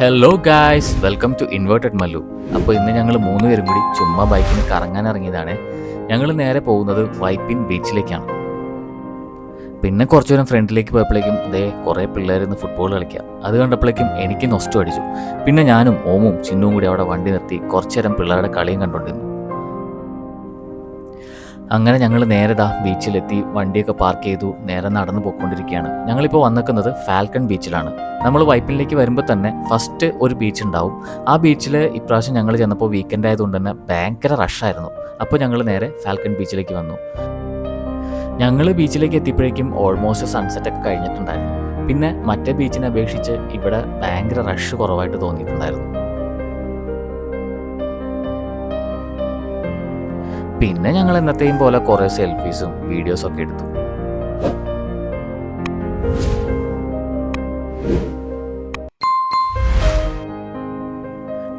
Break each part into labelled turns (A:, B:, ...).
A: Hello guys, welcome to inverted Mallu. അപ്പോൾ ഇന്ന് ഞങ്ങൾ 3 പേരും കൂടി ചുമ്മാ ബൈക്കിന് കറങ്ങാൻ ഇറങ്ങിയതാണ്. ഞങ്ങൾ നേരെ പോകുന്നത് വൈപ്പിൻ ബീച്ചിലേക്കാണ്. പിന്നെ കുറച്ചു നേരം ഫ്രണ്ടിലേക്ക് പോയപ്പോഴേക്കും കുറേ പിള്ളേരിന്ന് ഫുട്ബോൾ കളിക്കുക. അത് കണ്ടപ്പോഴേക്കും എനിക്ക് നൊസ്റ്റു അടിച്ചു. പിന്നെ ഞാനും ഓമും ചിന്നുവും കൂടി അവിടെ വണ്ടി നിർത്തി കുറച്ചു നേരം പിള്ളേരുടെ കളിയും കണ്ടുകൊണ്ടിരുന്നു. അങ്ങനെ ഞങ്ങൾ നേരെ ബീച്ചിലെത്തി, വണ്ടിയൊക്കെ പാർക്ക് ചെയ്തു, നേരെ നടന്നു പോയിക്കൊണ്ടിരിക്കുകയാണ്. ഞങ്ങളിപ്പോൾ വന്നിരിക്കുന്നത് ഫാൽക്കൺ ബീച്ചിലാണ്. നമ്മൾ വൈപ്പിനിലേക്ക് വരുമ്പോൾ തന്നെ ഫസ്റ്റ് ഒരു ബീച്ച് ഉണ്ടാവും. ആ ബീച്ചിൽ ഇപ്രാവശ്യം ഞങ്ങൾ ചെന്നപ്പോൾ വീക്കെൻഡ് ആയതുകൊണ്ട് തന്നെ ഭയങ്കര റഷായിരുന്നു. അപ്പോൾ ഞങ്ങൾ നേരെ ഫാൽക്കൺ ബീച്ചിലേക്ക് വന്നു. ഞങ്ങൾ ബീച്ചിലേക്ക് എത്തിയപ്പോഴേക്കും ഓൾമോസ്റ്റ് സൺസെറ്റൊക്കെ കഴിഞ്ഞിട്ടുണ്ടായിരുന്നു. പിന്നെ മറ്റേ ബീച്ചിനെ അപേക്ഷിച്ച് ഇവിടെ ഭയങ്കര റഷ് കുറവായിട്ട് തോന്നിയിട്ടുണ്ടായിരുന്നു. പിന്നെ ഞങ്ങൾ എന്നത്തെയും പോലെ കുറേ സെൽഫീസും വീഡിയോസും ഒക്കെ എടുത്തു.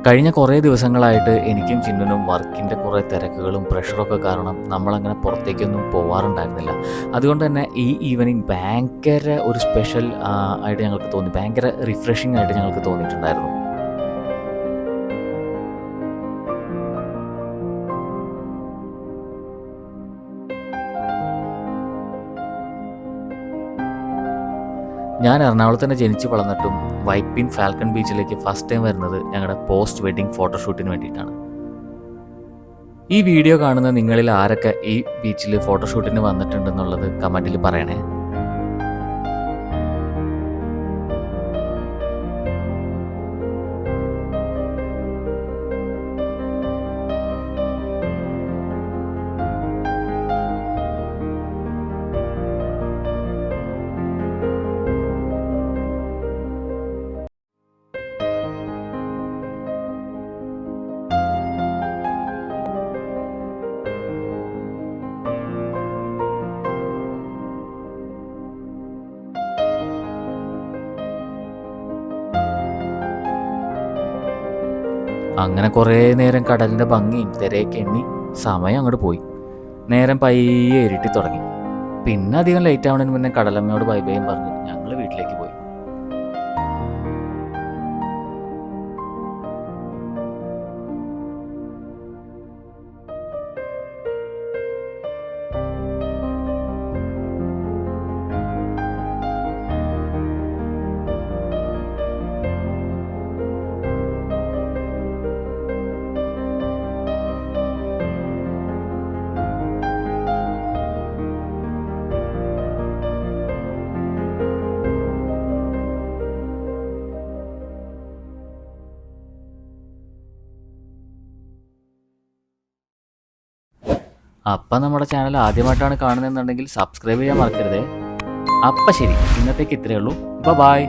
A: കഴിഞ്ഞ കുറേ ദിവസങ്ങളായിട്ട് എനിക്കും ചിന്നുനും വർക്കിൻ്റെ കുറേ തിരക്കുകളും പ്രഷറൊക്കെ കാരണം നമ്മളങ്ങനെ പുറത്തേക്കൊന്നും പോവാറുണ്ടായിരുന്നില്ല. അതുകൊണ്ട് തന്നെ ഈ ഈവനിങ് ഭയങ്കര ഒരു സ്പെഷ്യൽ ആയിട്ട് ഞങ്ങൾക്ക് തോന്നി, ഭയങ്കര റിഫ്രഷിംഗ് ആയിട്ട് ഞങ്ങൾക്ക് തോന്നിയിട്ടുണ്ടായിരുന്നു. ഞാൻ എറണാകുളത്ത് തന്നെ ജനിച്ച് വളർന്നിട്ടും വൈപ്പിൻ ഫാൽക്കൺ ബീച്ചിലേക്ക് ഫസ്റ്റ് ടൈം വരുന്നത് ഞങ്ങളുടെ പോസ്റ്റ് വെഡ്ഡിങ് ഫോട്ടോഷൂട്ടിന് വേണ്ടിയിട്ടാണ്. ഈ വീഡിയോ കാണുന്ന നിങ്ങളിൽ ആരൊക്കെ ഈ ബീച്ചിൽ ഫോട്ടോഷൂട്ടിന് വന്നിട്ടുണ്ടെന്നുള്ളത് കമൻറ്റിൽ പറയണേ. അങ്ങനെ കുറേ നേരം കടലിൻ്റെ ഭംഗിയും തിരയൊക്കെ എണ്ണി സമയം അങ്ങോട്ട് പോയി. നേരം പയ്യെ ഇരുട്ടി തുടങ്ങി. പിന്നെ അധികം ലേറ്റ് ആവണതിന് മുന്നേ കടലമ്മയോട് ബൈ ബൈയും പറഞ്ഞ് ഞങ്ങൾ വീട്ടിലേക്ക് പോയി. അപ്പം നമ്മുടെ ചാനൽ ആദ്യമായിട്ടാണ് കാണുന്നതെന്നുണ്ടെങ്കിൽ സബ്സ്ക്രൈബ് ചെയ്യാൻ മറക്കരുതേ. അപ്പം ശരി, ഇന്നത്തേക്ക് ഇത്രയേ ഉള്ളൂ. ബൈ.